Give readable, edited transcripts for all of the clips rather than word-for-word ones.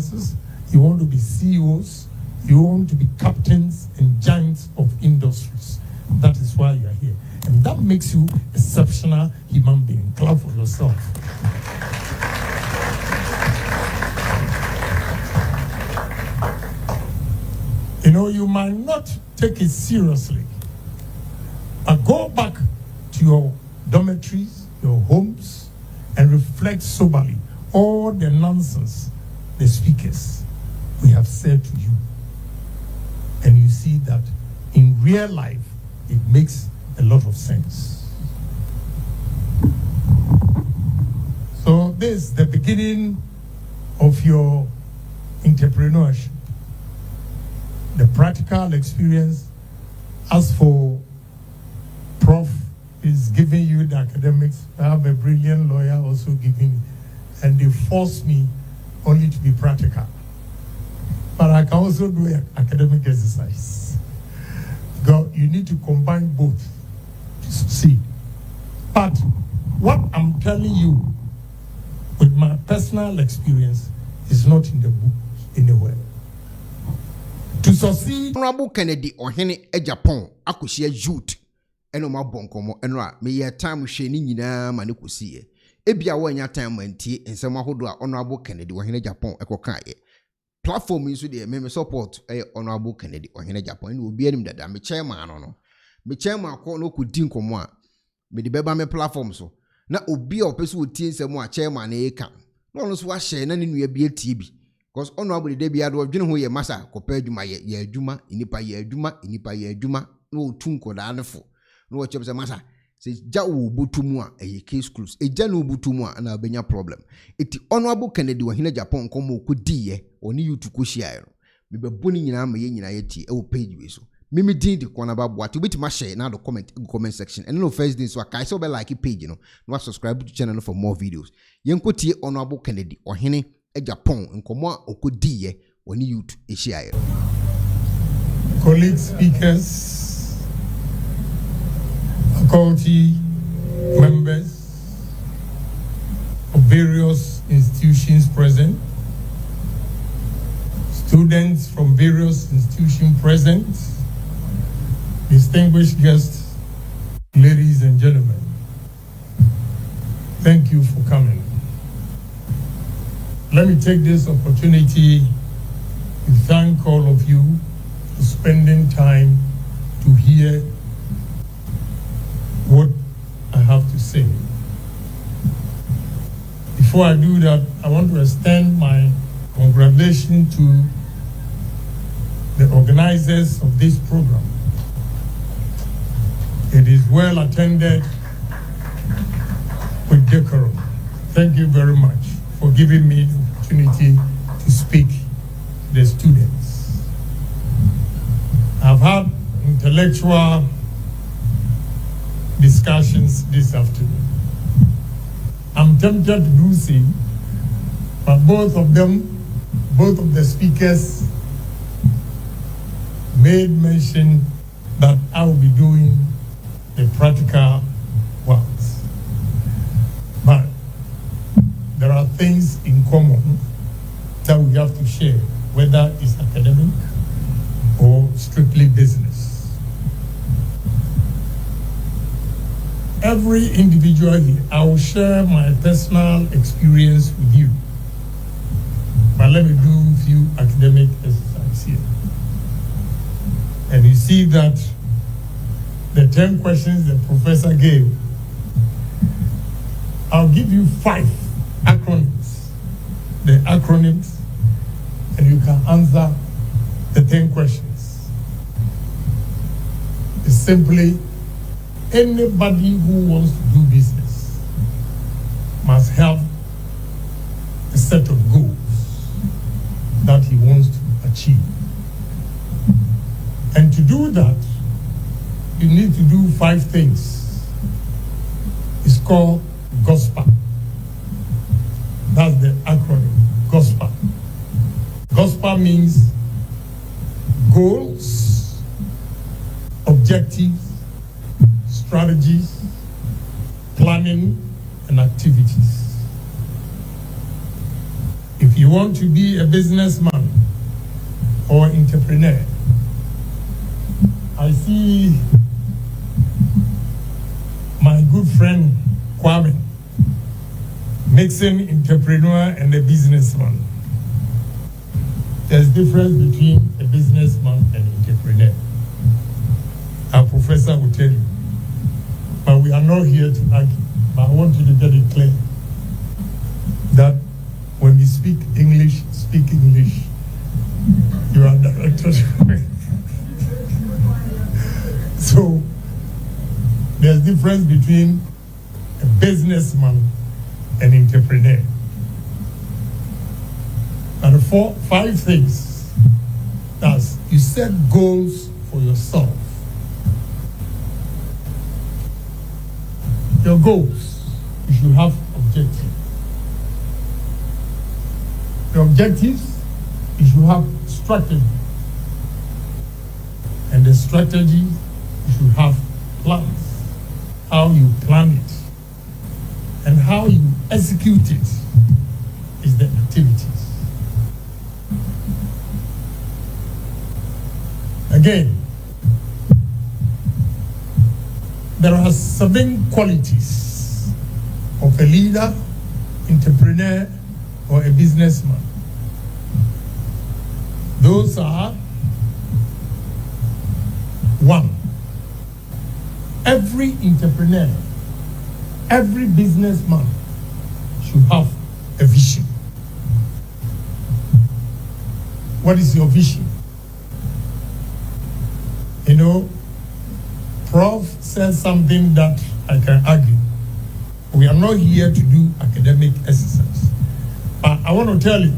businesses, you want to be CEOs, you want to be captains and giants of industries. That is why you are here. And that makes you an exceptional human being. Clap for yourself. You know, you might not take it seriously, but go back to your dormitories, your homes, and reflect soberly all the nonsense the speakers we have said to you. And you see that in real life, it makes a lot of sense. So this is the beginning of your entrepreneurship. The practical experience. As for Prof is giving you the academics, I have a brilliant lawyer also giving me, and they force me only to be practical. But I can also do academic exercise. Because you need to combine both to succeed. But what I'm telling you with my personal experience is not in the book anywhere. To succeed. Honorable Kennedy Ohene Agyapong akosia youth eno ma bonkomo eno a me ye time hwe ni nyina ma ne kosie ebia wo anya time mantie ensem ahodo a Honorable Kennedy Ohene Agyapong ekokae platform yi so de me support Honorable Kennedy Ohene Agyapong ene obi anim dada me chairman no me chairman akọ no kodi nkomo a me de beba me platform so na obi a opese otie ensem a chairman na eka no no so wa share na ne nua bi atie bi. Because Honorable de bia do dwene ho ye masa kopa adwuma ye adwuma inipa ye adwuma no tunko da anefo no wo chebe se masa se ja wo botumu a eye case close eja no botumu a na benya problem eti Honorable Kennedy Ohene Agyapong komo okodi ye oni YouTube ko share no me beboni nyina ma ye nyina ye tie e wo page we so mimi din de kona ba boate obeti ma share na the comment section and no first day so akai so be like page no subscribe to channel for more videos yenko tie Honorable Kennedy Ohene Agyapong nkomo okodi ye woni youth ehia. Colleagues, speakers, faculty members of various institutions present, students from various institutions present, distinguished guests, ladies and gentlemen, thank you for coming. Let me take this opportunity to thank all of you for spending time to hear what I have to say. Before I do that, I want to extend my congratulations to the organizers of this program. It is well attended with decorum. Thank you very much for giving me the opportunity to speak to the students. I've had intellectual discussions this afternoon. I'm tempted to do so, but both of the speakers made mention that I will be doing the practical ones. But there are things in common that we have to share, whether it's academic or strictly business. Every individual here, I will share my personal experience with you. But let me do a few academic exercises here. And you see that the 10 questions the professor gave, I'll give you 5 acronyms, the acronyms, and you can answer the 10 questions. It's simply anybody who wants to do business must have a set of goals that he wants to achieve. And to do that, you need to do 5 things. It's called GOSPA. That's the acronym, GOSPA. GOSPA means goals, objectives, strategies, planning, and activities. If you want to be a businessman or entrepreneur, I see my good friend Kwame mixing entrepreneur and a businessman. There's difference between a businessman and entrepreneur. Our professor will tell you. But we are not here to argue. But I want you to get it clear that when we speak English, speak English. You are directed. So there's difference between a businessman and entrepreneur. And the 5 things. That's you set goals for yourself. Your goals, you should have objectives. The objectives, you should have strategy. And the strategy, you should have plans. How you plan it and how you execute it is the activities. Again, there are 7 qualities of a leader, entrepreneur, or a businessman. Those are: 1, every entrepreneur, every businessman should have a vision. What is your vision? You know, Prof said something that I can argue. We are not here to do academic exercise. But I want to tell you,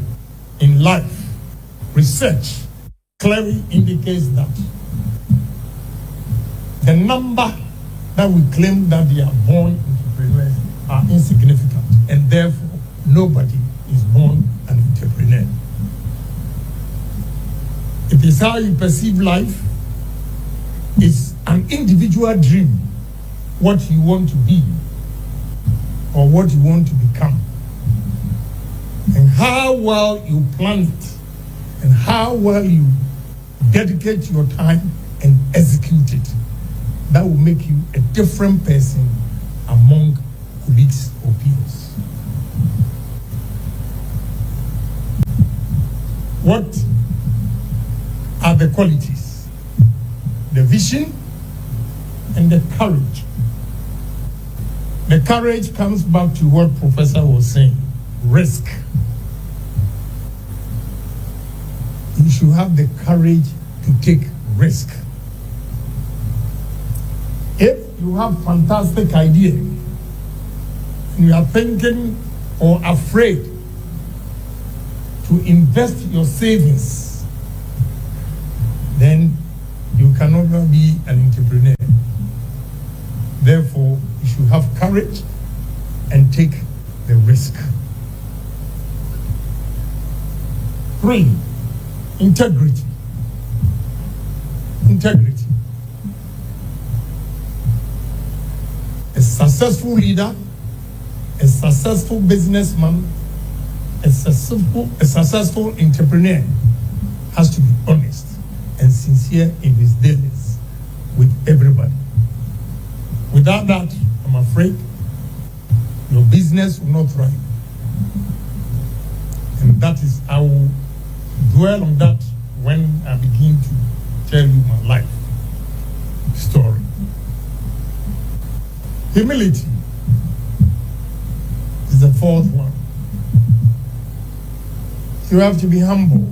in life, research clearly indicates that the number that we claim that they are born entrepreneurs are insignificant, and therefore nobody is born an entrepreneur. It is how you perceive life. It's an individual dream, what you want to be or what you want to become, and how well you plan it and how well you dedicate your time and execute it. That will make you a different person among colleagues or peers. What are the qualities? The vision and the courage. The courage comes back to what Professor was saying, risk. You should have the courage to take risk. If you have fantastic idea and you are thinking or afraid to invest your savings, then you cannot be an entrepreneur. Therefore, you should have courage and take the risk. 3, integrity. Integrity. A successful leader, a successful businessman, a successful entrepreneur has to be honest and sincere in his dealings with everybody. Without that, I'm afraid your business will not thrive. And that is, I will dwell on that when I begin to tell you my life story. Humility is the 4th one. You have to be humble.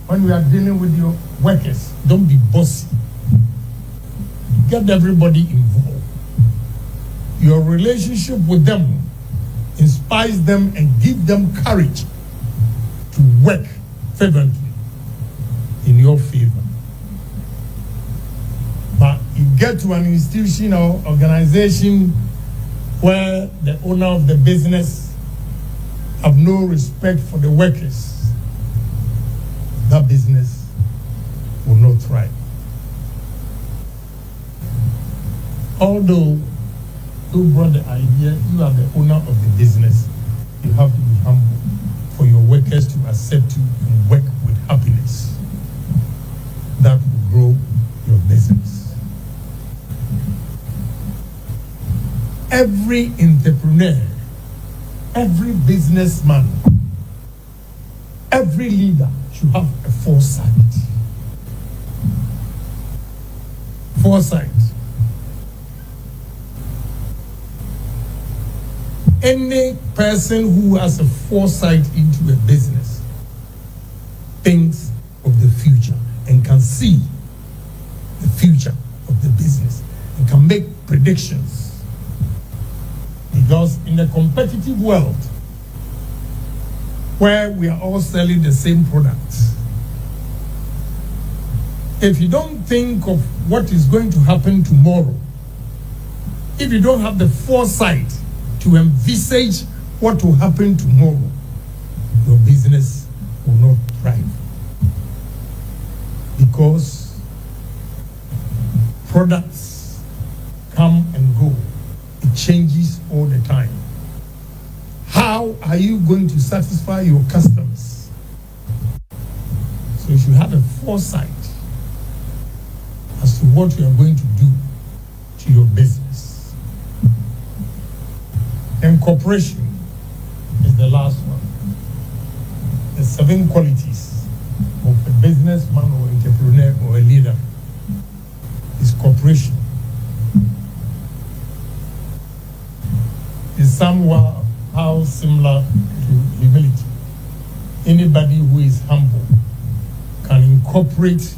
When we are dealing with your workers, don't be bossy. Get everybody involved. Your relationship with them inspires them and give them courage to work fervently in your favor. But you get to an institution or organization where the owner of the business have no respect for the workers, that business will not thrive. Although you brought the idea, you are the owner of the business, you have to be humble for your workers to accept you and work with happiness. That will grow your business. Every entrepreneur, every businessman, every leader should have a foresight. Foresight. Any person who has a foresight into a business thinks of the future and can see the future of the business and can make predictions. Because in a competitive world where we are all selling the same products, if you don't think of what is going to happen tomorrow, if you don't have the foresight to envisage what will happen tomorrow, your business will not thrive. Because products come and go. It changes all the time. How are you going to satisfy your customers? So you should have a foresight as to what you are going to do to your business. And cooperation is the last one. The 7 qualities of a businessman or entrepreneur or a leader is cooperation. Is somehow similar to humility. Anybody who is humble can incorporate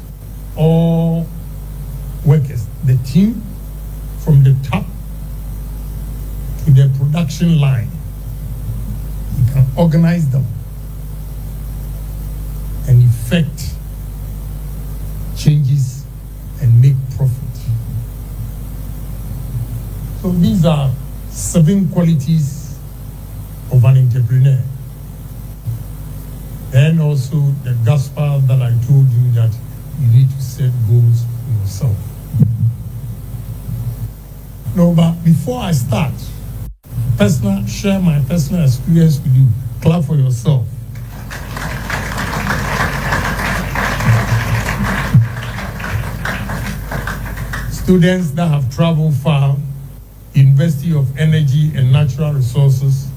all workers, the team from the top to the production line. You can organize them and effect changes and make profit. So these are 7 qualities of an entrepreneur. And also the gospel that I told you, that you need to set goals for yourself. No, but before I start, share my personal experience with you. Clap for yourself. Students that have traveled far, University of Energy and Natural Resources,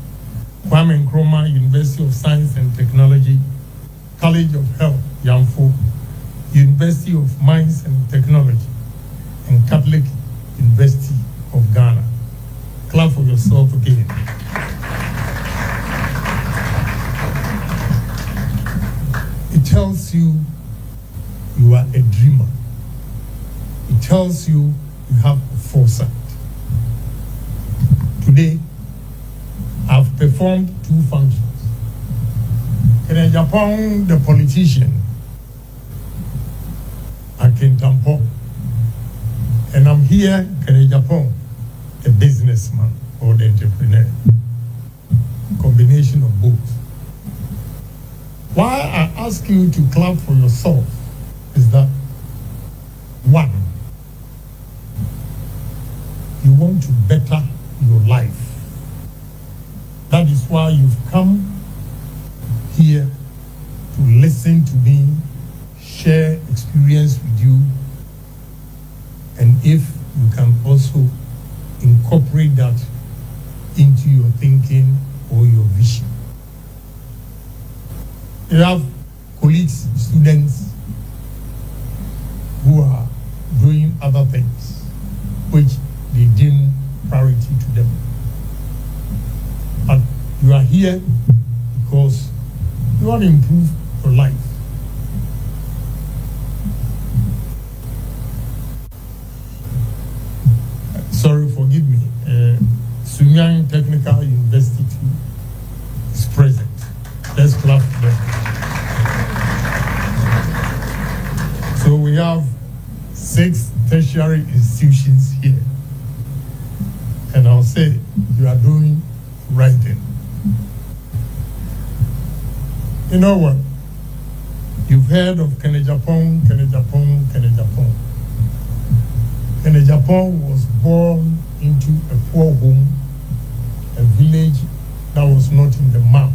Kwame Nkrumah University of Science and Technology, College of Health, Yamfo, University of Mines and Technology, and Catholic University of Ghana. Clap for yourself again. It tells you you are a dreamer. It tells you you have a foresight. Today, I've performed 2 functions. In Agyapong, the politician, Akintampo, and I'm here in Agyapong, the businessman or the entrepreneur. Combination of both. Why I ask you to clap for yourself is that, 1, you want to better your life. That is why you've come here to listen to me, share experience with you, and if you can also incorporate that into your thinking or your vision. You have colleagues, students who are doing other things which they deem priority to them. But you are here because you want to improve your life. Sorry, forgive me. Sunyang Technical University is present. Let's clap for them. So we have 6 tertiary institutions here. And I'll say you are doing right thing. You know what? You've heard of Agyapong. Agyapong was born into a poor home, a village that was not in the map.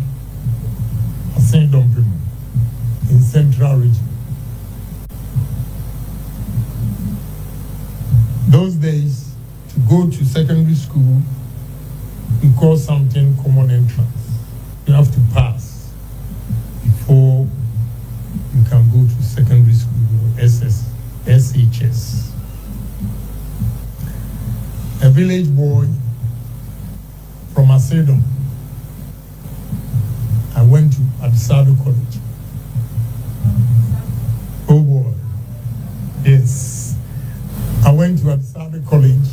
St. Dompim in Central Region. Those days, to go to secondary school, we call something common entrance. You have to pass before you can go to secondary school, SHS. A village boy from Asedom. I went to Adisado College. Oh boy, yes. I went to Adisado College,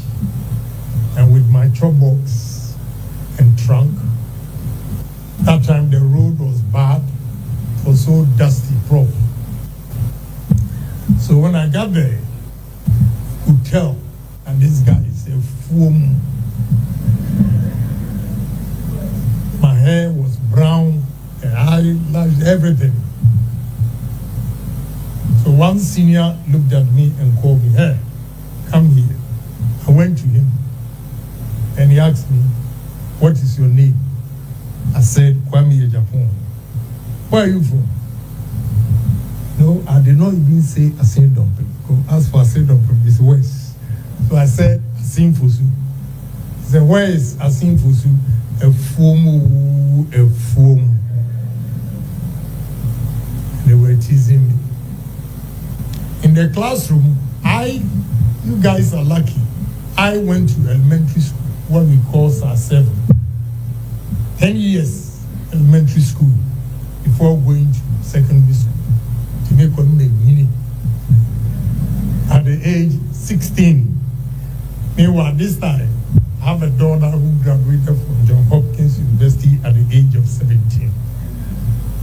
and with my chop box and trunk. That time the road was bad, it was so dusty, prof. So when I got there, I could tell, and this guy is a fool. My hair was brown, and eyelashes, everything. So one senior looked at me and called me, "Hey, come here." I went to him, and he asked me, "What is your name?" I said, "Kwame Agyapong." "Where are you from?" No, I did not even say Asin Dumping. As for Asin Dumping, it's west. So I said, Asin Fosu. He said, "Where is Asin Fosu?" A foam. They were teasing me. In the classroom, you guys are lucky. I went to elementary school, what we call SAR 7. 10 years elementary school before going to secondary school to make a meaning. At the age 16, meanwhile, this time, I have a daughter who graduated from Johns Hopkins University at the age of 17.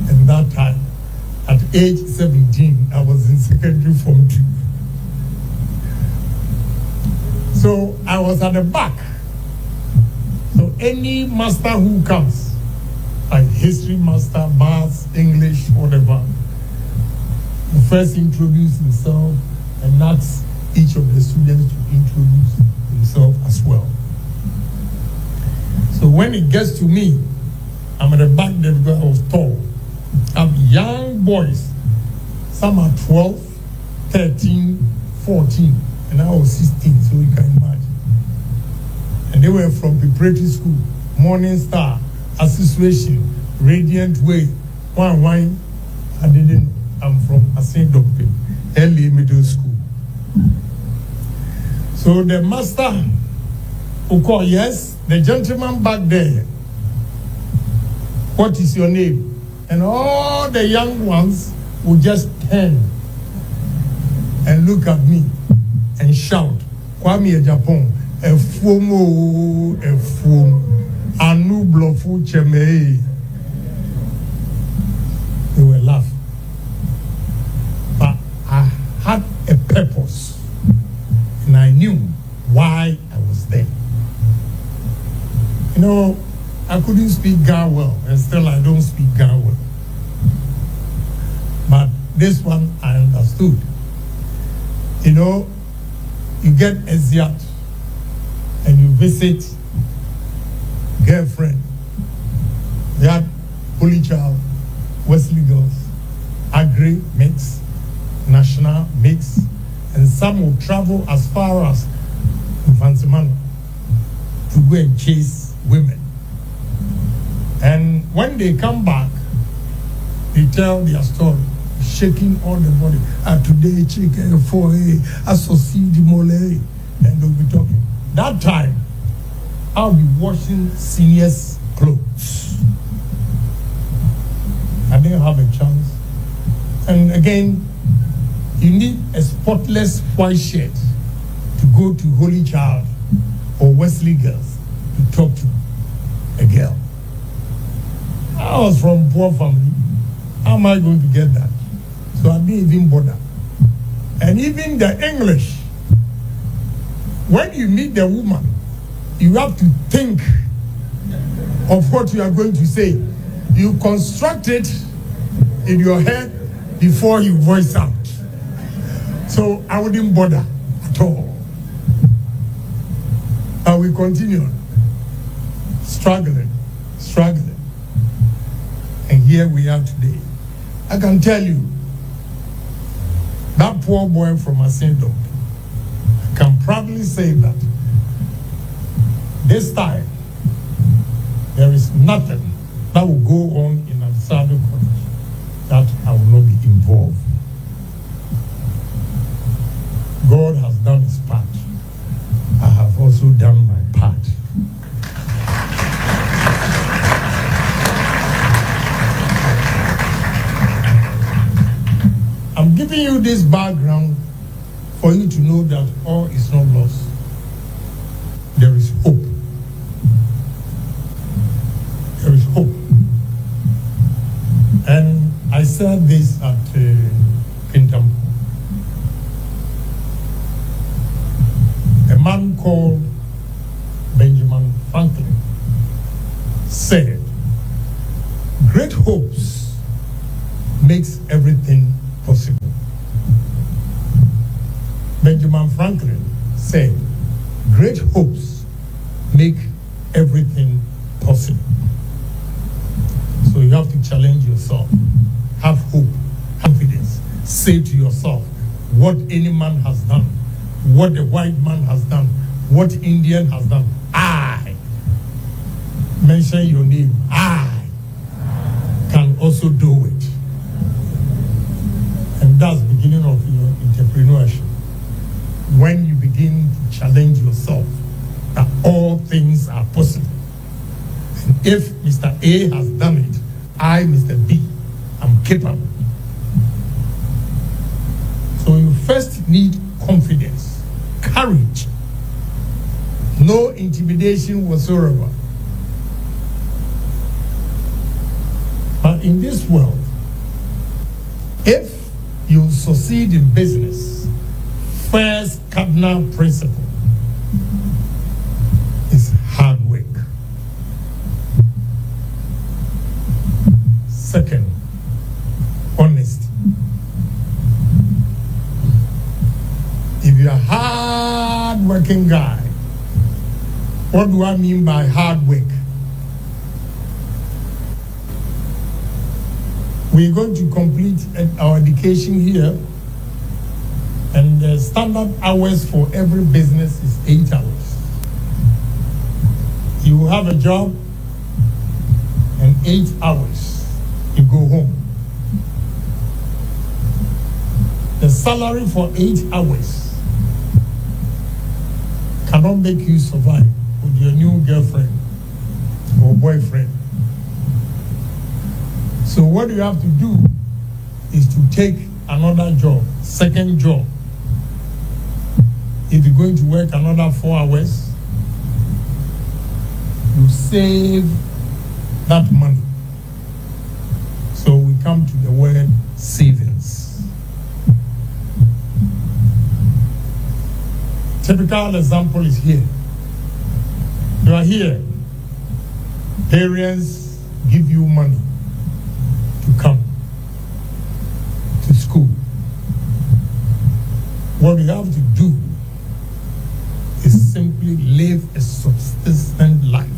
And that time, at age 17, I was in secondary form 2. So I was at the back. So any master who comes, like history master, maths, English, whatever, will first introduce himself and ask each of the students to introduce himself as well. So when it gets to me, I'm at the back there because I was tall. I have young boys, some are 12, 13, 14, and I was 16, so you can imagine. And they were from preparatory school, Morning Star, Association, Radiant Way, Wine. I didn't know. I'm from Asin Dumping, LA Middle School. So the master who called, "Yes, the gentleman back there, what is your name?" And all the young ones would just turn and look at me and shout, "Kwame Agyapong, a foam, anu blofu cheme." They were laughing. But I had a purpose, and I knew why I was there. You know, I couldn't speak Ga well, and still I don't speak Ga well. But this one I understood. You know, you get a ziat and you visit girlfriend, that holy child, Wesley girls, Agri mix, National mix, and some will travel as far as Fansimano to go and chase women. And when they come back, they tell their story, shaking all the body. Today, chicken for a sausage mole, and they'll be talking. That time, I'll be washing seniors' clothes. I didn't have a chance. And again, you need a spotless white shirt to go to Holy Child or Wesley girls to talk to a girl. I was from a poor family. How am I going to get that? So I didn't even bother. And even the English, when you meet the woman, you have to think of what you are going to say. You construct it in your head before you voice out. So I wouldn't bother at all. And we continued struggling. And here we are today. I can tell you, that poor boy from Asindom, I can proudly say that this time, there is nothing that will go on in Asado College that I will not be involved. God has done his part. I have also done my part. I'm giving you this background for you to know that all is not lost. There is hope. There is hope. And I said this at Pintam. A man called Benjamin Franklin said, great hopes makes everything possible. Benjamin Franklin said, great hopes make everything possible. So you have to challenge yourself. Have hope, confidence. Say to yourself, what any man has done, what the white man has done, what Indian has done, I, mention your name, I can also do it. And that's the beginning of your entrepreneurship. When you begin to challenge yourself that all things are possible. And if Mr. A has done it, I, Mr. B, am capable. So you first need confidence, courage, no intimidation whatsoever. But in this world, if you succeed in business, first cardinal principle is hard work. Second, honesty. If you're a hard-working guy, what do I mean by hard work? We're going to complete our education here, and the standard hours for every business is 8 hours. You have a job, and 8 hours, you go home. The salary for 8 hours cannot make you survive with your new girlfriend or boyfriend. So what you have to do is to take another job, second job. If you're going to work another 4 hours, you save that money. So we come to the word savings. Typical example is here. You are here. Parents give you money to come to school. What you have to do is simply live a subsistent life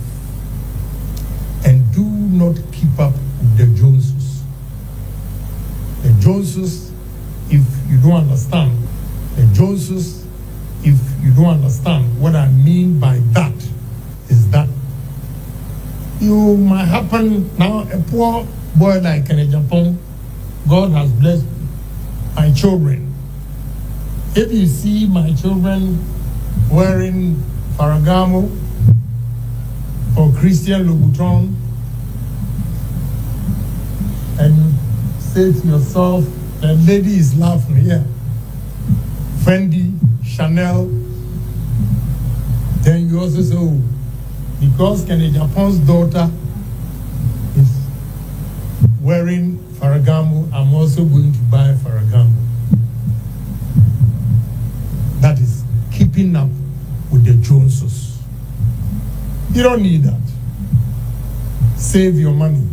and do not keep up with the Joneses. The Joneses, if you don't understand, the Joneses, if you don't understand what I mean by that, is that you might happen now, a poor boy like in Agyapong, God has blessed my children. If you see my children wearing Ferragamo or Christian Louboutin, and you say to yourself, the lady is laughing here, Fendi, Chanel, then you also say, oh, because Agyapong's daughter is wearing Ferragamo, I'm also going to buy Ferragamo. That is keeping up with the Joneses. You don't need that. Save your money.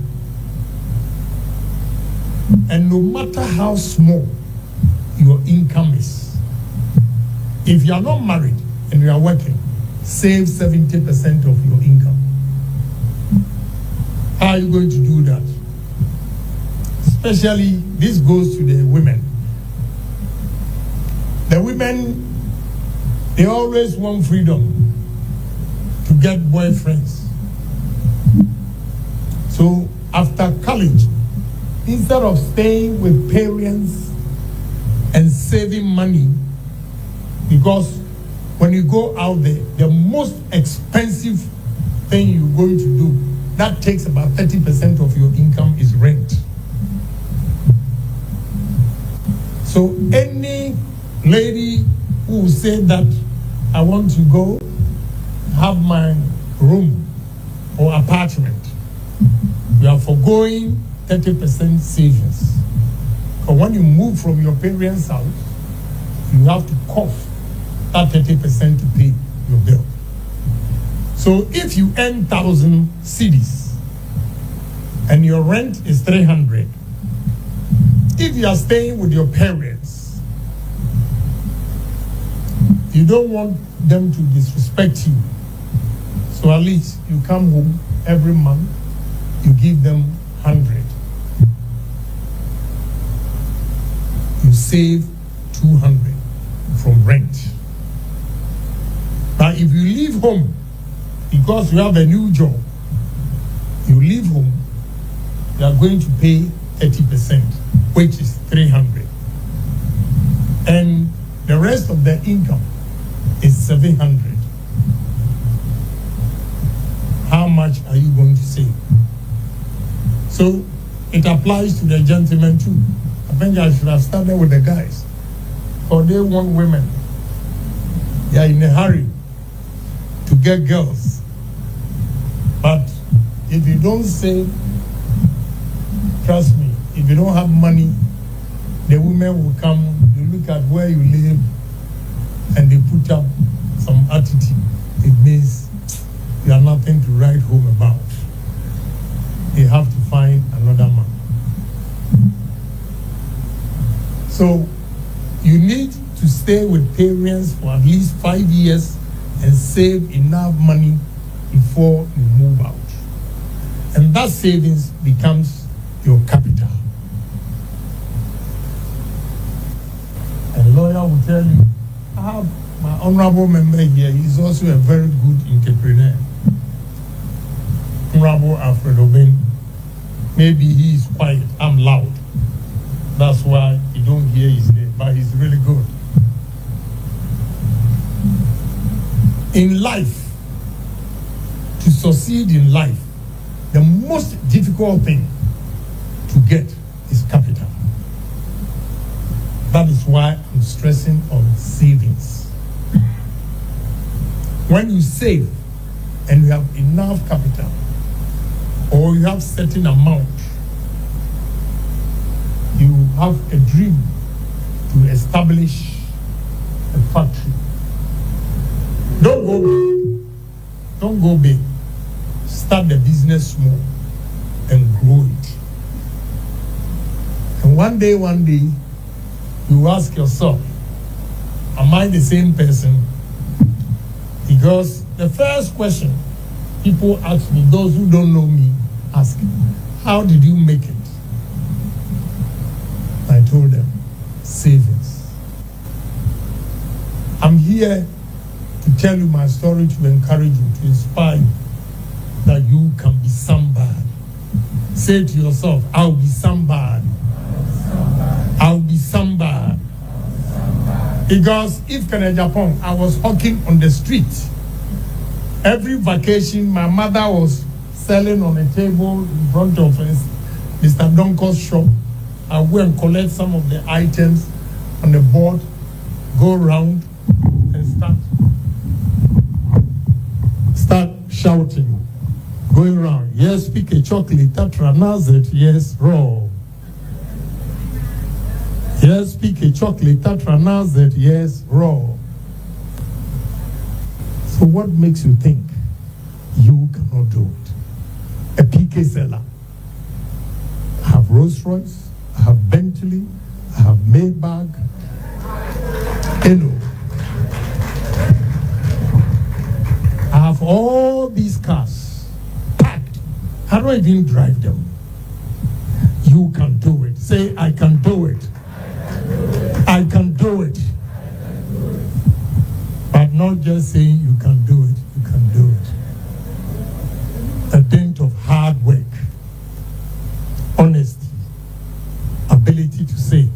And no matter how small your income is, if you are not married and you are working, save 70% of your income. How are you going to do that? especially this goes to the women. The women, they always want freedom to get boyfriends. So after college, instead of staying with parents and saving money, because when you go out there, the most expensive thing you're going to do, that takes about 30% of your income is rent. So any lady who say that I want to go have my room or apartment, you are foregoing 30% savings. But when you move from your parents' house, you have to cough that 30% to pay your bill. So if you earn 1,000 cedis and your rent is 300, if you are staying with your parents, you don't want them to disrespect you. So at least you come home every month, you give them 100. You save 200 from rent. But if you leave home because you have a new job, you leave home, you are going to pay 30%, which is 300. And the rest of the income is 700. How much are you going to save? So it applies to the gentlemen too. I think I should have started with the guys. Or they want women. They are in a hurry to get girls. But if you don't save, trust me, if you don't have money, the women will come, they look at where you live, and they put up some attitude. It means you are nothing to write home about. They have to find another man. So you need to stay with parents for at least 5 years and save enough money before you move out. And that savings becomes your capital. And lawyer will tell you, I have my honorable member here, he's also a very good entrepreneur. Honorable Alfred Obin, maybe he is quiet, I'm loud. That's why you don't hear his name, but he's really good. In life, to succeed in life, the most difficult thing to get is capital. That is why I'm stressing on savings. When you save and you have enough capital, or you have certain amount, you have a dream to establish a factory. Don't go big. Don't go big. Start the business small and grow it. And one day, you ask yourself, am I the same person? Because the first question people ask me, those who don't know me, ask, how did you make it? I told them, savings. I'm here to tell you my story, to encourage you, to inspire you, that you can be somebody. Say to yourself, I'll be somebody. I'll be somebody. Because if in Agyapong, I was hawking on the street. Every vacation, my mother was selling on a table in front of Mr. Donko's shop. I go and collect some of the items on the board, go around and start shouting, going around. Yes, pick a chocolate, Tatra Nazet, yes, raw. Yes, pick a chocolate, Tatra Nazet, yes, raw. So what makes you think you cannot do it? A PK seller. I have Rolls Royce, I have Bentley, I have Maybach, I have all these cars packed. I don't even drive them. You can do it. say, I can do it. I can do it. But not just saying you can do it, you can do it. A dint of hard work, honesty, ability to save.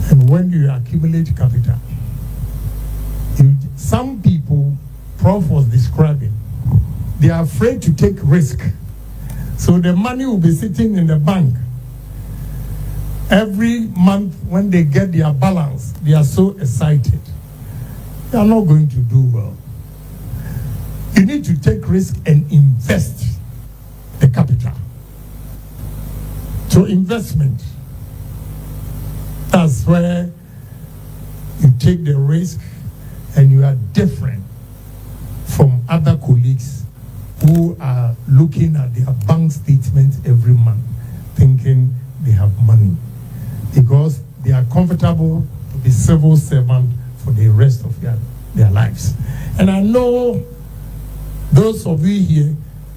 And when you accumulate capital, some people, Prof was describing, they are afraid to take risk. So the money will be sitting in the bank. Every month when they get their balance, they are so excited. They are not going to do well. You need to take risk and invest the capital. So investment, that's where you take the risk and you are different from other colleagues who are looking at their bank statements every month thinking they have money because they are comfortable to be civil servant for the rest of their lives. And I know those of you here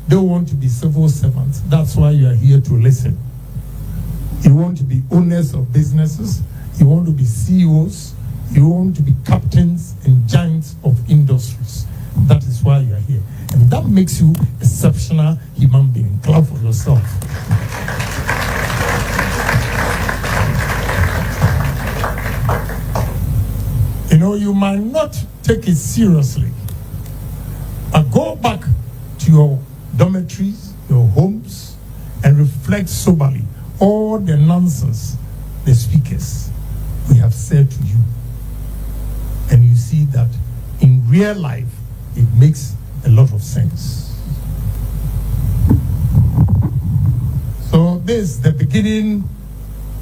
don't want to be civil servants. That's why you are here to listen. You want to be owners of businesses. You want to be CEOs. You want to be captains and giants of industries. That is why you are here. And that makes you an exceptional human being. Clap for yourself. You know, you might not take it seriously, but go back to your dormitories, your homes, and reflect soberly all the nonsense the speakers we have said to you. And you see that in real life, it makes a lot of sense. So this is the beginning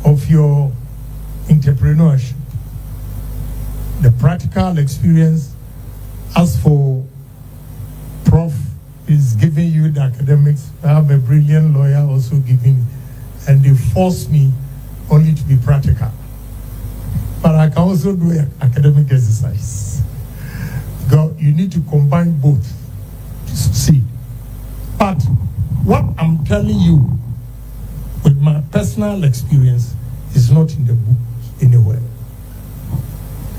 of your entrepreneurship. The practical experience. As for Prof is giving you the academics, I have a brilliant lawyer also giving, and they force me only to be practical. But I can also do an academic exercise. You need to combine both to succeed. But what I'm telling you with my personal experience is not in the book anywhere.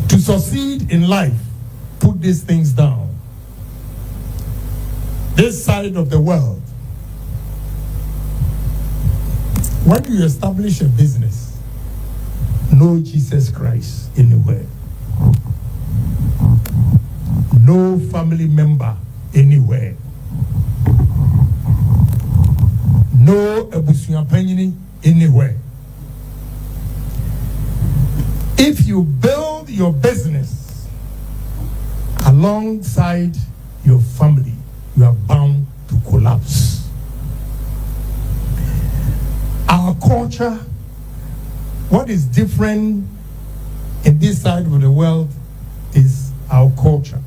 To succeed in life, put these things down. This side of the world, when you establish a business, know Jesus Christ anywhere. No family member anywhere. No ebusuapanyini anywhere. If you build your business alongside your family, you are bound to collapse. Our culture, what is different in this side of the world is our culture.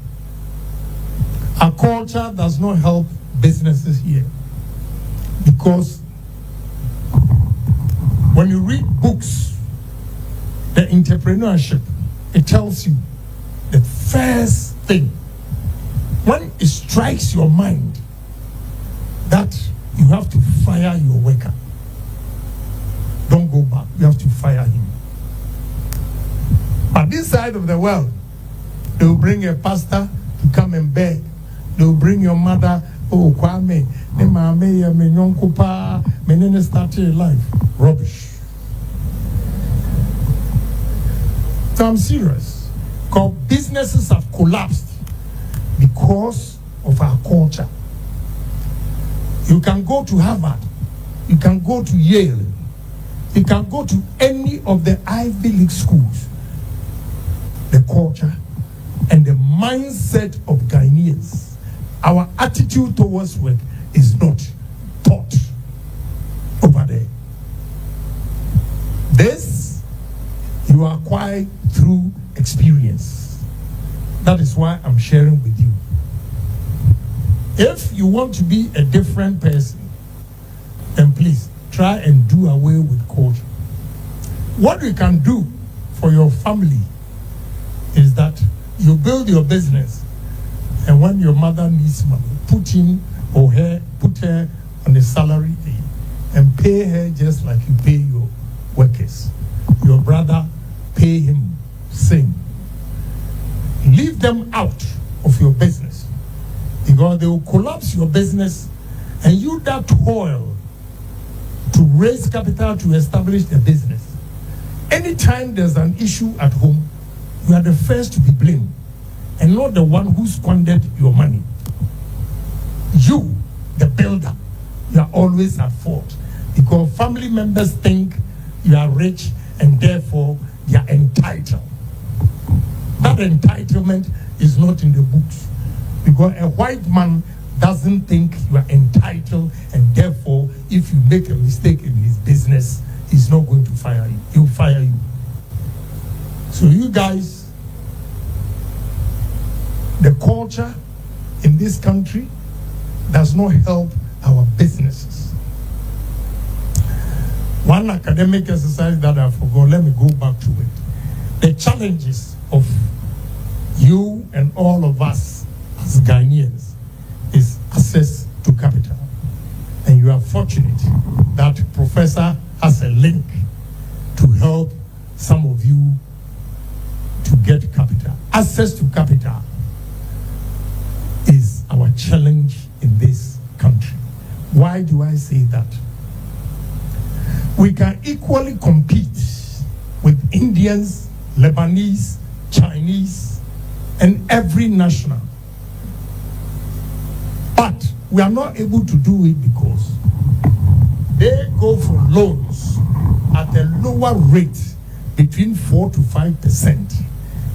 Our culture does not help businesses here because when you read books, the entrepreneurship, it tells you the first thing when it strikes your mind that you have to fire your worker. Don't go back. You have to fire him. But this side of the world, they will bring a pastor to come and beg. They will bring your mother, oh, Kwame, me mame, me nyonkupa, me nene started life. Rubbish. So I'm serious. Because businesses have collapsed because of our culture. You can go to Harvard. You can go to Yale. You can go to any of the Ivy League schools. The culture and the mindset of Ghanaians, our attitude towards work is not taught over there. This you acquire through experience. That is why I'm sharing with you. If you want to be a different person, then please try and do away with culture. What we can do for your family is that you build your business, and when your mother needs money, put her on a salary and pay her just like you pay your workers. Your brother, pay him same. Leave them out of your business because they will collapse your business, and you that toil to raise capital to establish the business. Anytime there's an issue at home, you are the first to be blamed and not the one who squandered your money. You, the builder, you are always at fault because family members think you are rich and therefore you are entitled. That entitlement is not in the books because a white man doesn't think you are entitled, and therefore if you make a mistake in his business, he's not going to fire you. He'll fire you. So you guys, the culture in this country does not help our businesses. One academic exercise that I forgot, let me go back to it. The challenges of you and all of us as Ghanaians is access to capital. And you are fortunate that Professor has a link to help some of you to get capital. Access to capital is our challenge in this country. Why do I say that? We can equally compete with Indians, Lebanese, Chinese, and every national. But we are not able to do it because they go for loans at a lower rate, between 4 to 5%,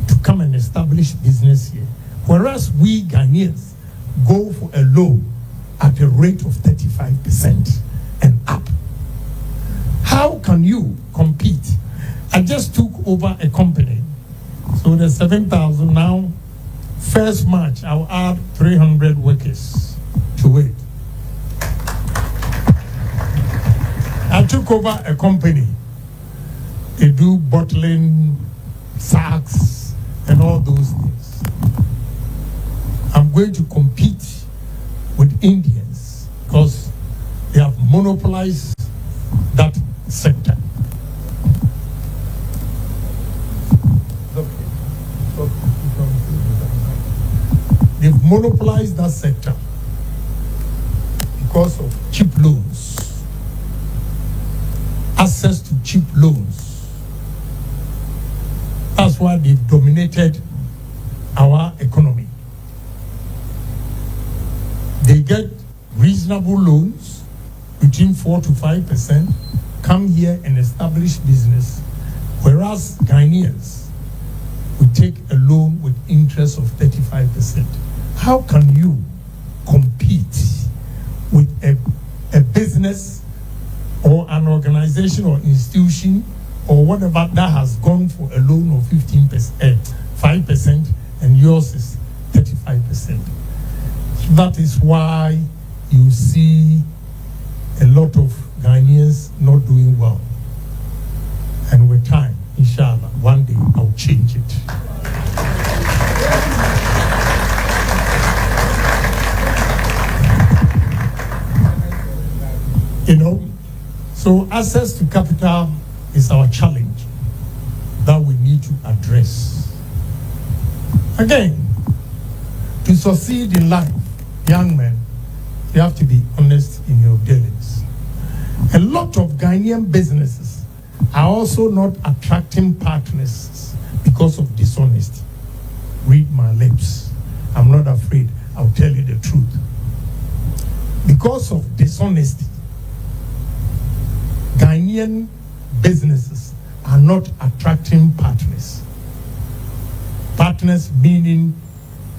to come and establish business here. Whereas we Ghanaians go for a loan at a rate of 35% and up. How can you compete? I just took over a company. So the 7,000 now, first March, I'll add 300 workers to it. I took over a company. They do bottling, sacks, and all those things. I'm going to compete with Indians because they have monopolized that sector. They've monopolized that sector because of cheap loans, access to cheap loans. That's why they've dominated our economy. They get reasonable loans between 4 to 5%, come here and establish business, whereas Ghanaians will take a loan with interest of 35%. How can you compete with a business or an organization or institution or whatever that has gone for a loan of 5%, and yours is 35%? So that is why you see a lot of Ghanaians not doing well. And with time, inshallah, one day I'll change it. You know, so access to capital is our challenge that we need to address. Again, to succeed in life, young men, you have to be honest in your dealings. A lot of Ghanaian businesses are also not attracting partners because of dishonesty. Read my lips. I'm not afraid. I'll tell you the truth. Because of dishonesty, Ghanaian businesses are not attracting partners. Partners meaning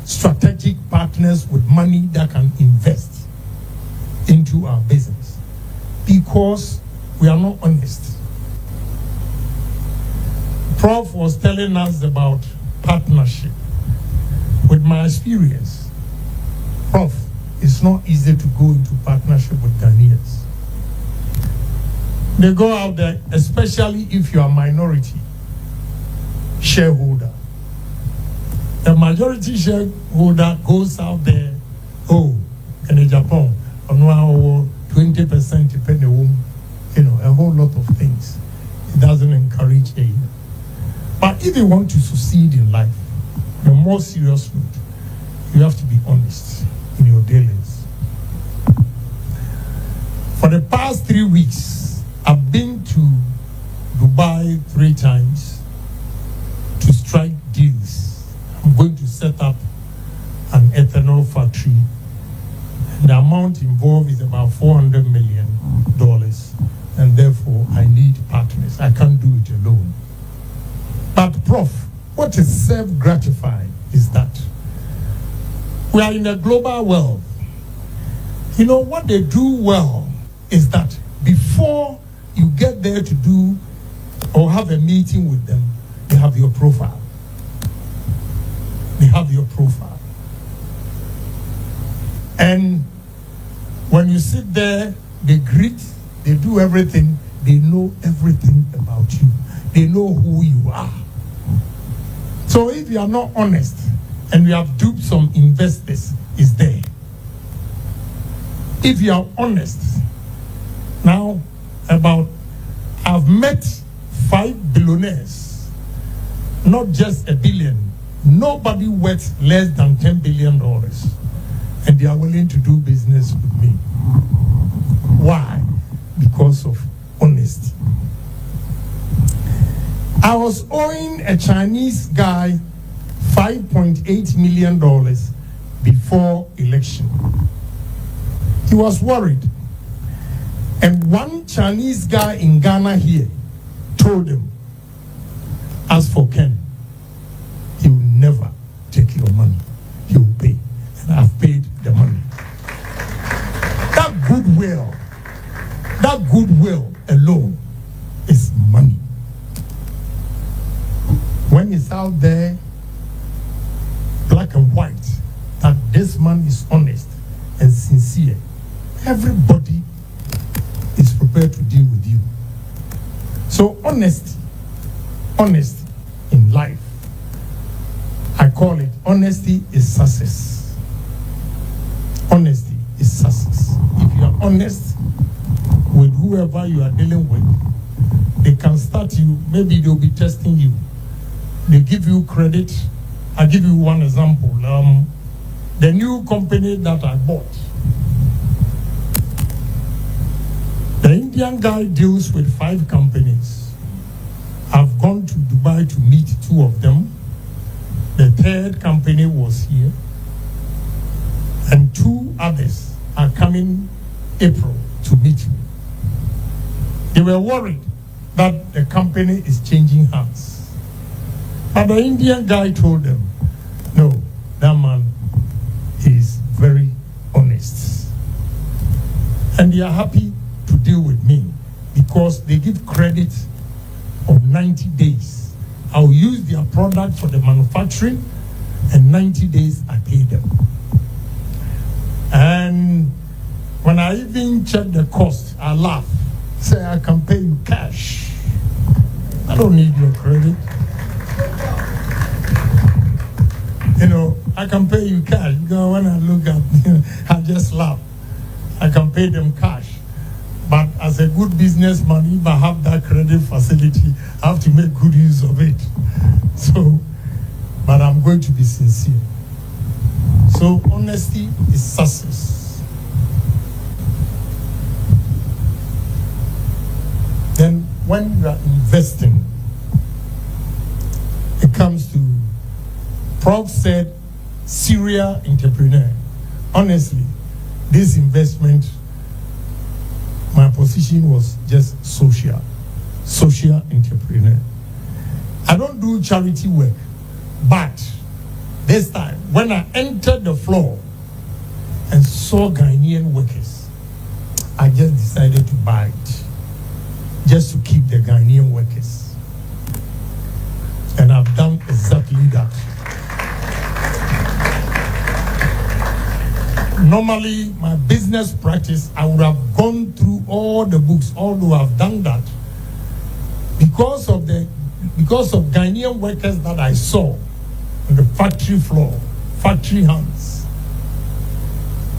strategic partners with money that can invest into our business. Because we are not honest. Prof was telling us about partnership. With my experience, Prof, it's not easy to go into partnership with Ghanaians. They go out there, especially if you are a minority shareholder. The majority shareholder goes out there, in Agyapong, on 20% depending on a whole lot of things. It doesn't encourage it. But if you want to succeed in life, the more serious note, you have to be honest in your dealings. For the past 3 weeks, I've been to Dubai 3 times to strike deals. I'm going to set up an ethanol factory. The amount involved is about $400 million, and therefore I need partners. I can't do it alone. But Prof, what is self-gratifying is that we are in a global world. What they do well is that before you get there to do or have a meeting with them, they have your profile. They have your profile. And when you sit there, they greet, they do everything, they know everything about you. They know who you are. So if you are not honest and you have duped some investors, it's there. If you are honest, now I've met 5 billionaires, not just $1 billion. Nobody worth less than $10 billion. And they are willing to do business with me. Why? Because of honesty. I was owing a Chinese guy $5.8 million before election. He was worried. And one Chinese guy in Ghana here told him, as for Ken, he will never take your money. He will pay. And I've paid the money. That goodwill alone is money. When it's out there, black and white, that this man is honest and sincere, everybody is prepared to deal with you. So honesty in life, I call it honesty is success. Honesty is success. If you are honest with whoever you are dealing with, they can start you, maybe they'll be testing you. They give you credit. I'll give you one example. The new company that I bought, the Indian guy deals with 5 companies. I've gone to Dubai to meet 2 of them. The 3rd company was here. And 2 others are coming April to meet me. They were worried that the company is changing hands. But the Indian guy told them, no, that man is very honest. And they are happy to deal with me because they give credit of 90 days. I'll use their product for the manufacturing, and 90 days I pay them. And when I even check the cost, I laugh. Say, I can pay you cash. I don't need your credit. I can pay you cash. Because when I look at, I just laugh. I can pay them cash. But as a good businessman, if I have that credit facility, I have to make good use of it. So, but I'm going to be sincere. So honesty is success. Then when you are investing, it comes to, Prof said, serial entrepreneur. Honestly, this investment, my position was just social entrepreneur. I don't do charity work, but this time, when I entered the floor and saw Ghanaian workers, I just decided to buy it, just to keep the Ghanaian workers. And I've done exactly that. Normally, my business practice, I would have gone through all the books, although I've done that. Because of Ghanaian workers that I saw on the factory floor, factory hands,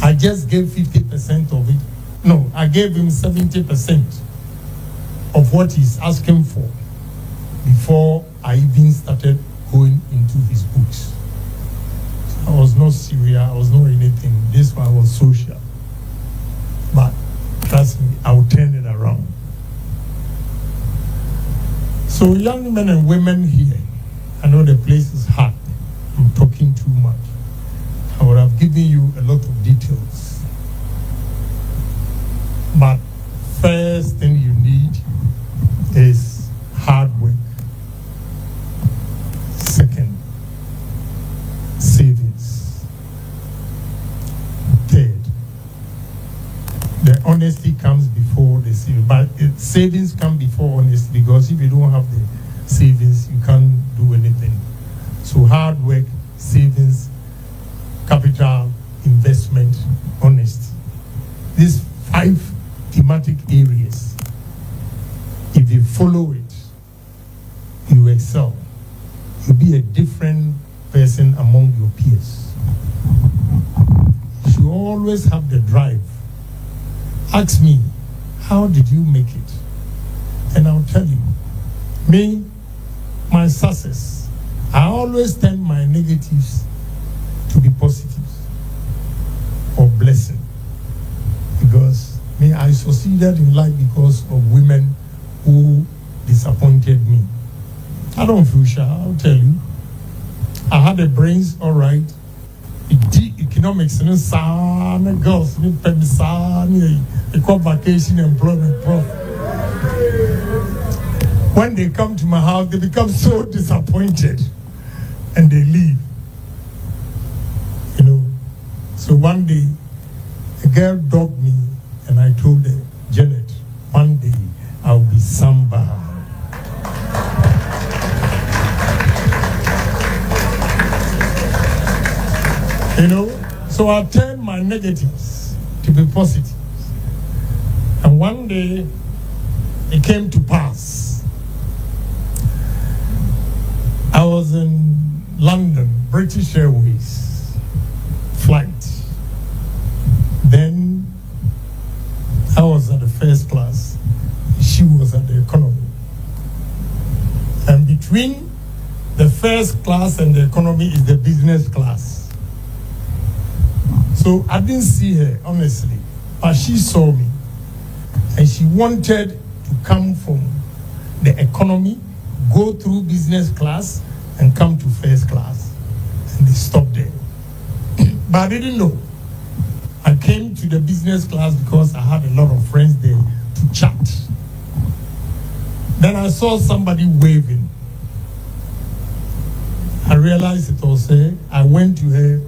I just gave 50% of it. No, I gave him 70%. of what he's asking for before I even started going into his books. So I was not serious, I was not anything. This one was social. But trust me, I'll turn it around. So young men and women here, I know the place is hot. I'm talking too much. I would have given you a lot of details. But first thing you need is hard work. Second, savings. Third, the honesty comes before the savings. But savings come before honesty, because if you don't have the savings, you can't do anything. So hard work, savings, capital, investment, honesty. These 5 thematic areas, if you follow it, you excel. You'll be a different person among your peers. You should always have the drive. Ask me, how did you make it? And I'll tell you. Me, my success, I always turn my negatives to be positives or blessing. Because me, I succeeded in life because of women who disappointed me. I don't feel shy, I'll tell you. I had the brains, all right. Economics, and girls, they call vacation employment prof. When they come to my house, they become so disappointed and they leave. You know, so one day, a girl dogged me and I told her, Janet, one day I'll be somebody. You know, so I turned my negatives to be positives. And one day, it came to pass. I was in London, British Airways flight. Then I was at the first class. She was at the economy. And between the first class and the economy is the business class. So I didn't see her, honestly, but she saw me. And she wanted to come from the economy, go through business class, and come to first class. And they stopped there. But I didn't know. I came to the business class because I had a lot of friends there to chat. Then I saw somebody waving. I realized it was her. I went to her.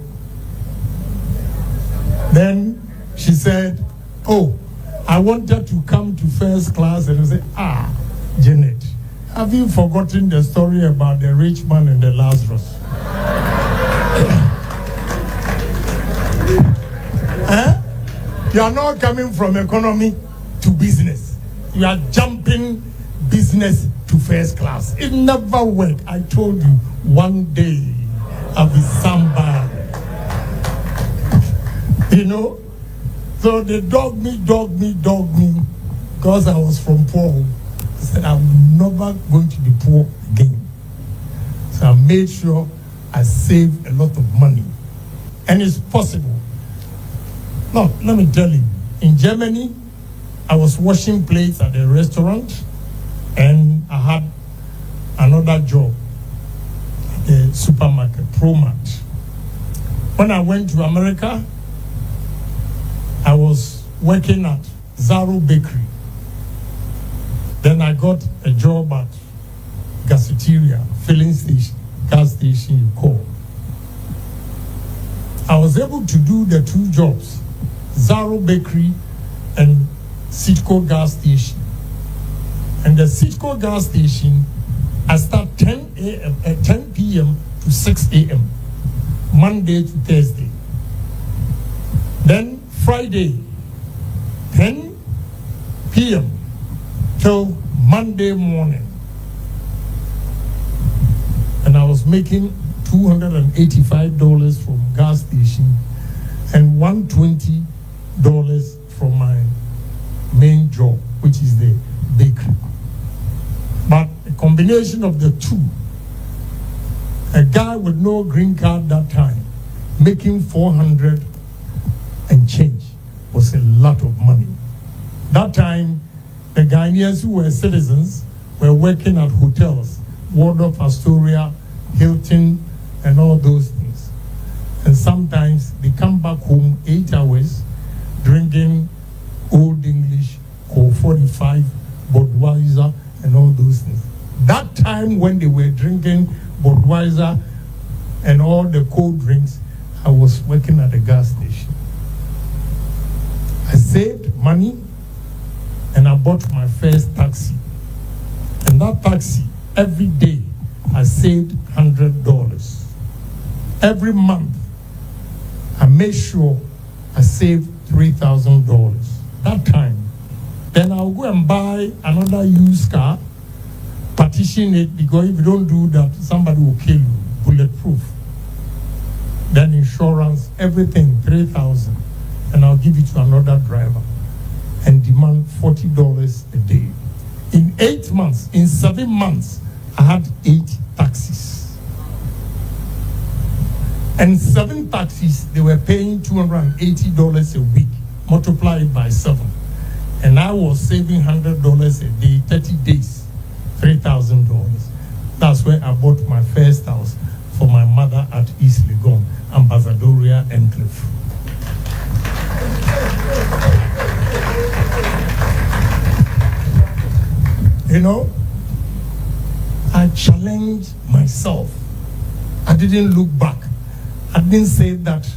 Then she said, oh, I wanted to come to first class. And I said, Janet, have you forgotten the story about the rich man and the Lazarus? You are not coming from economy to business. You are jumping business to first class. It never worked. I told you, one day I'll be somebody. You know? So they dogged me, because I was from poor home. I said, I'm never going to be poor again. So I made sure I saved a lot of money. And it's possible. No, let me tell you. In Germany, I was washing plates at a restaurant, and I had another job at the supermarket, ProMart. When I went to America, I was working at Zaro Bakery. Then I got a job at Gaseteria, filling station, gas station you call. I was able to do the 2 jobs, Zaro Bakery and Citco gas station. And the Citco gas station, I start 10 p.m. to 6 a.m., Monday to Thursday. Then Friday, 10 p.m. till Monday morning. And I was making $285 from gas station and $120 from my main job, which is the bakery. combination of the two, a guy with no green card that time, making 400 and change was a lot of money. That time, the Ghanaians who were citizens were working at hotels, Waldorf Astoria, Hilton, and all those things. And sometimes they come back home 8 hours drinking Old English, Core 45, Budweiser, and all those things. That time when they were drinking Budweiser and all the cold drinks, I was working at a gas station. I saved money and I bought my first taxi. And that taxi, every day, I saved $100. Every month, I made sure I saved $3,000. That time. Then I'll go and buy another used car, partition it, because if you don't do that, somebody will kill you, bulletproof. Then insurance, everything, $3,000. And I'll give it to another driver and demand $40 a day. In 8 months, in 7 months, I had 8 taxis. And 7 taxis, they were paying $280 a week, multiply it by 7. And I was saving $100 a day, 30 days, $3,000. That's where I bought my first house for my mother at East Legon, Ambassadoria Enclave. You know, I challenged myself. I didn't look back. I didn't say that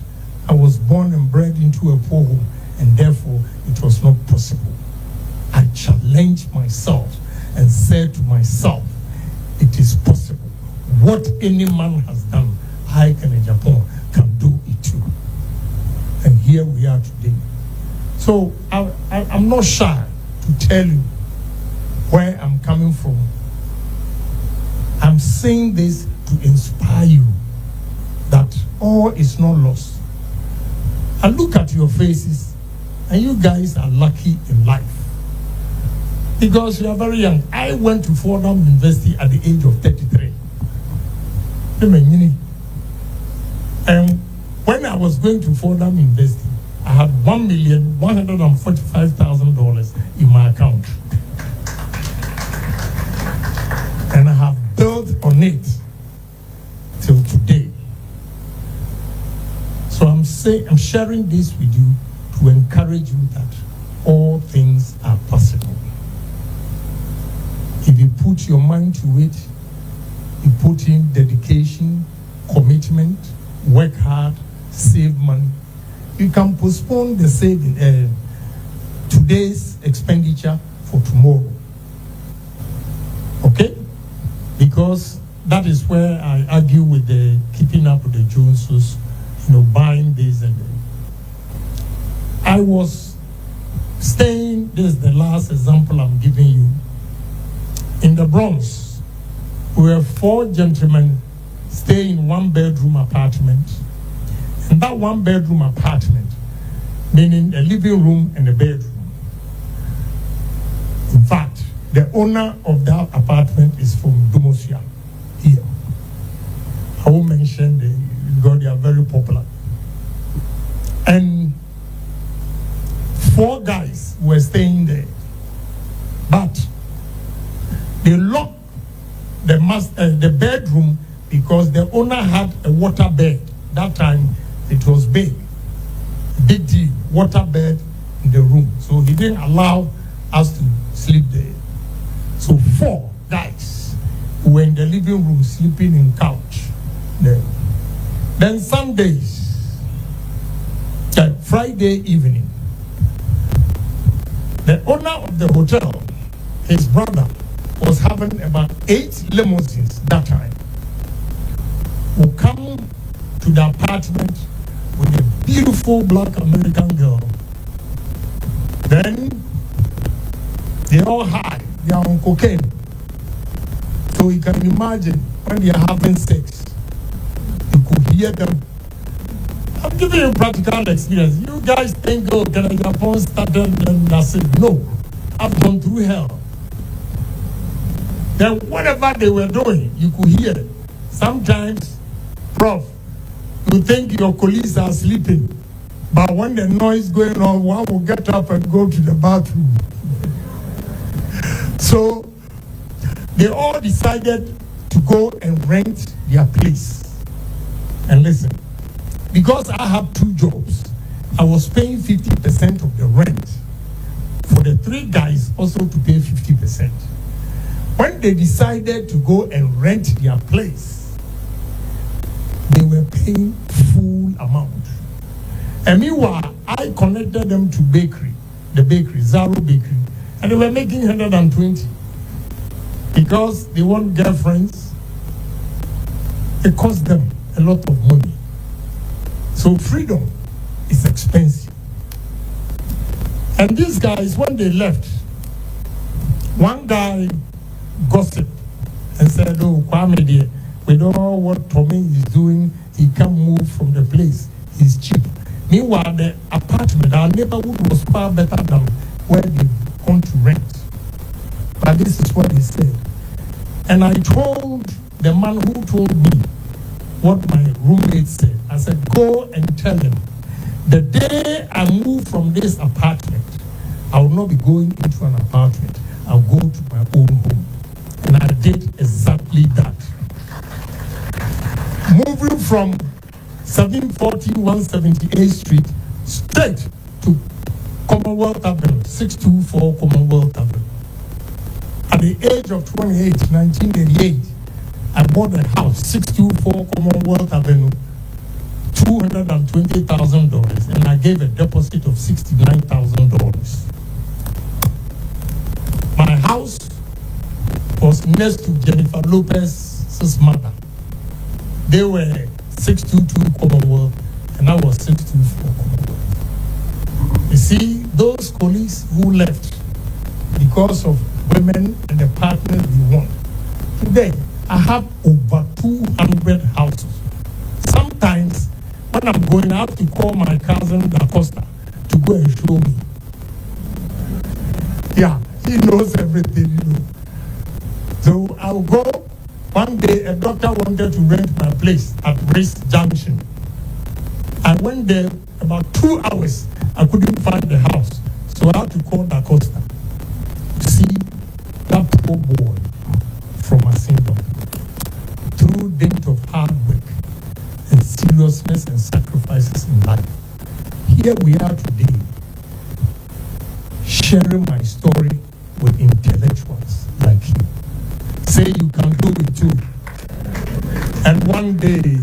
I was born and bred into a poor home and therefore it was not possible. I challenged myself and said to myself, it is possible. What any man has done, I can in Japan can do it too. And here we are today. So I'm not shy to tell you where I'm coming from. I'm saying this to inspire you that all is not lost. I look at your faces and you guys are lucky in life because you are very young. I went to Fordham University at the age of 33. And when I was going to Fordham University, I had $1,145,000 in my account. And I have built on it till today. So I'm sharing this with you to encourage you that all things are possible. If you put your mind to it, you put in dedication, commitment, work hard, save money, you can postpone the saving, today's expenditure for tomorrow. Okay? Because that is where I argue with the keeping up with the Joneses, buying this and that. I was staying, this is the last example I'm giving you, in the Bronx. We were 4 gentlemen staying in 1-bedroom apartment. And that 1-bedroom apartment, meaning a living room and a bedroom. In fact, the owner of that apartment is from Dumosia, here. I won't mention because they are very popular. And 4 guys were staying there. But they locked the bedroom because the owner had a water bed. That time it was big deal, water bed in the room. So he didn't allow us to sleep there. So 4 guys were in the living room sleeping in couch there. Then Sundays, Friday evening, the owner of the hotel, his brother, was having about 8 limousines that time, who come to the apartment with a beautiful black American girl. Then they all high, they are on cocaine. So you can imagine when they are having sex, you could hear them. I'm giving you practical experience. You guys think, oh, can I Japan started and that's it? No, I've gone through hell. Then whatever they were doing, you could hear. Sometimes, Prof, you think your colleagues are sleeping, but when the noise going on, one will get up and go to the bathroom. So they all decided to go and rent their place. And listen, because I have 2 jobs, I was paying 50% of the rent for the 3 guys also to pay 50%. When they decided to go and rent their place, they were paying full amount. And meanwhile, I connected them to bakery, the bakery, Zaro Bakery, and they were making 120 because they want girlfriends. It costs them a lot of money. So freedom is expensive. And these guys, when they left, one guy gossiped and said, "Oh, Kwame dear, we don't know what Tommy is doing. He can't move from the place. He's cheap." Meanwhile, the apartment, our neighborhood was far better than where they come to rent. But this is what he said. And I told the man who told me what my roommate said. I said, "Go and tell him, the day I move from this apartment, I will not be going into an apartment. I'll go to my own home." And I did exactly that. Moving from 740 178th Street straight to Commonwealth Avenue, 624 Commonwealth Avenue. At the age of 28, 1988, I bought a house, 624 Commonwealth Avenue, $220,000, and I gave a deposit of $69,000. My house was next to Jennifer Lopez's mother. They were 622 Commonwealth, and I was 624 Commonwealth. You see, those colleagues who left because of women and the partners they want. Today, I have over 200 houses. Sometimes, when I'm going out to call my cousin Da Costa to go and show me. Yeah, he knows everything, you know. So I'll go. One day, a doctor wanted to rent my place at Race Junction. I went there about 2 hours. I couldn't find the house. So I had to call Da Costa. See, that poor boy from Asindon, through dint of hard work and seriousness and sacrifices in life, here we are today, sharing my story with intellectuals like you. Say you can do it too. And one day,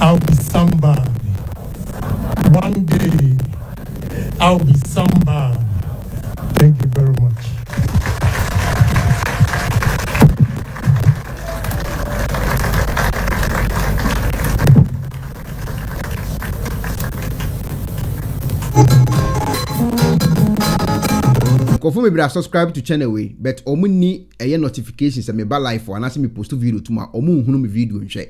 I'll be somebody. One day, I'll be somebody. Thank you very much. Confirm me subscribe to channel way, but omu ni eye notifications me ba live or anase me post video tuma omu hunu me video nhwe.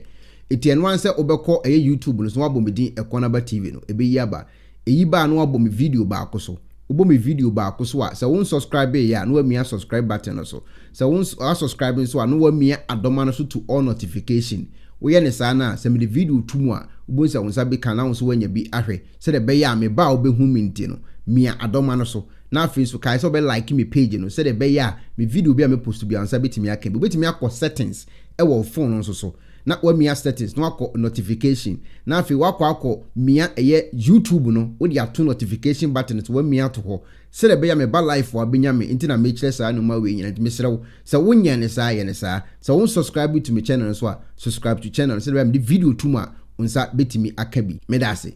Etien wan se obekọ eye YouTube no so wabọ me din Ekonaba TV no ebe yi aba. Eyi ba no wabọ me video ba akoso. Obo me video ba akoso a se won subscribe ya no wamia subscribe button no so. Se won subscribe so a no wamia adoma no so to all notification. Woye ne saa na se me the video tumu a obo se won sabe kan na won so wanya bi ahwe. Se de be ya me ba obehu mi nti no. Mia adoma no so. Na Facebook kai so be like me page no. Se de be ya me video bi a me post bi ansa betimi aka bi. Betimi akọ settings e wo phone no so. Na wa mia settings no akọ notification. Na afi wakọ mia eye YouTube no. Wo di ato notification button to wa mia to ho. Se de be ya me ba live wa benya me nti na me kire saa no ma we nyina me serew. Se wonya ne saa ye ne saa. Se won subscribe to me channel so a subscribe to channel. Se de be me video tuma unsa betimi aka bi. Me da ase.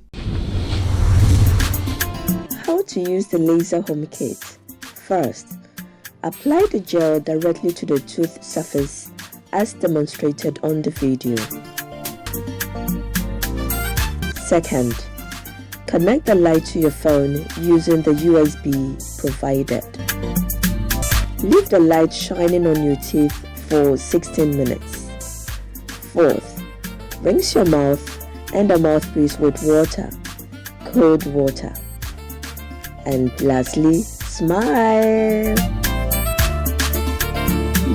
How to use the laser home kit. First, apply the gel directly to the tooth surface as demonstrated on the video. Second, connect the light to your phone using the USB provided. Leave the light shining on your teeth for 16 minutes. Fourth, rinse your mouth and the mouthpiece with water, cold water. And lastly, smile.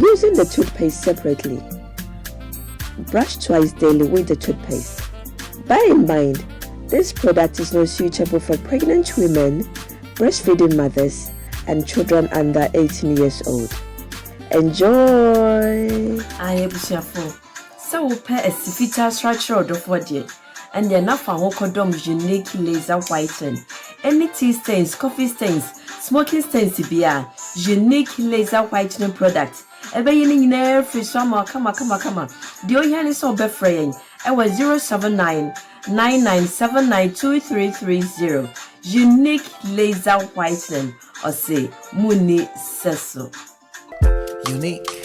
Use using the toothpaste separately. Brush twice daily with the toothpaste. Bear in mind, this product is not suitable for pregnant women, breastfeeding mothers, and children under 18 years old. Enjoy! I am Shafo. So, pair a sifita structure of what yet, and the enough for Hokodom unique laser whiten. Any tea stains, coffee stains, smoking stains, beer, unique laser whitening product. Ebaying in air free summer, come. The Ohene is so befraying. I was 079-9979-2330. Unique laser whitening, or say, Muni Sesso. Unique.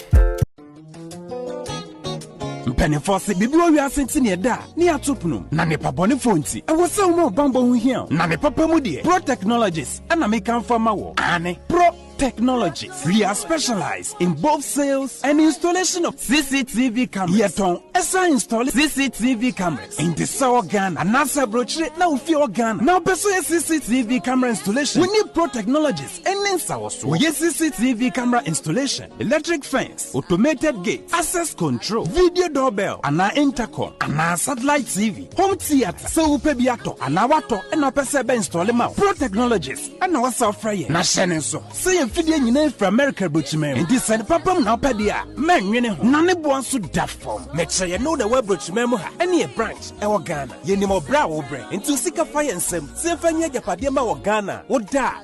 Pennyforce, Bibu, we are sitting near that, near Tupnum, Nanepa Bonifonti, and was so more bumble here. Nanepa Mudi, Pro Technologies, and American Farmer, Anne, Pro Technologies. We are specialized in both sales and installation of CCTV cameras. Yeton, Esa install CCTV cameras in the Sour Ghana, and NASA brochure, now fear Ghana. Now, pursue CCTV camera installation. We need Pro Technologies and then Sour. We have CCTV camera installation, electric fence, automated gate, access control, video doorbell, and our intercom, and our satellite TV, home theater, so pebiato, and our water, and our PCB install them out. Pro Technologies, and our software. Na so. Say Fidya nyina from America Bruchman. And this and Papa now pedia. Man, none wants to that form. Make sure you know the web Bruchman ha. Any a branch, our Ghana. Ye nimo brow brain. Into Sika Fire and Sem. Symphony Japadema or Ghana. Or da.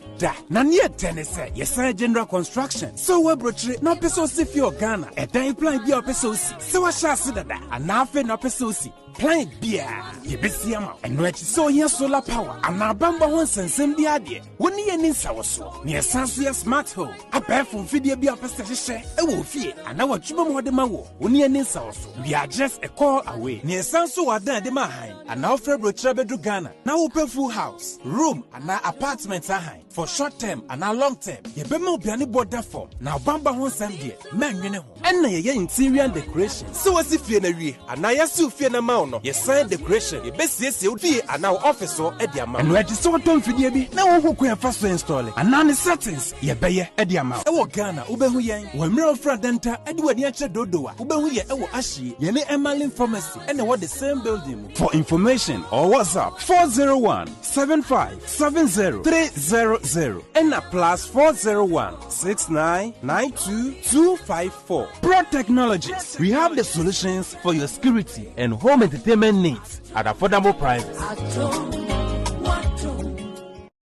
Nanya Tennessee. Yes, general construction. So web brochure no peso si fi Ghana. A time plan be peso si. So I shall see that. And now fe no peso si. Plan beer, ye besiama, and which so here solar power, and our bamba once and send the idea. When ye need our so, near Sansuya smart home, a pair from Fidia be a pesticide, a wolf fear, and our chubamo de mawo, when ye need our so. We are just a call away, near Sansu are there de Mahain, and now February Trabedu Ghana, now open full house, room, and our apartments are high, for short term and our long term. Ye bemo piani border form, now bamba once and dear, man, you know, and ye interior decoration. So as if you're and I assume fear na mount. Yes, sign decoration. The best yes, you'll be and now officer at the amount. And where is so don't forget me. Now who can first install it? And none settings. Ye bay at the amount. Ewo Ghana, Ubehuyan, when Mirror Fradenta, Edward Yacha Dodoa, Ubehuya, Ewo Ashi, Yene Emalin Pharmacy, and what the same building. For information or WhatsApp 401-7570-300 and a plus 401-6992-254. Pro Technologies. We have the solutions for your security and home entertainment needs at affordable prices.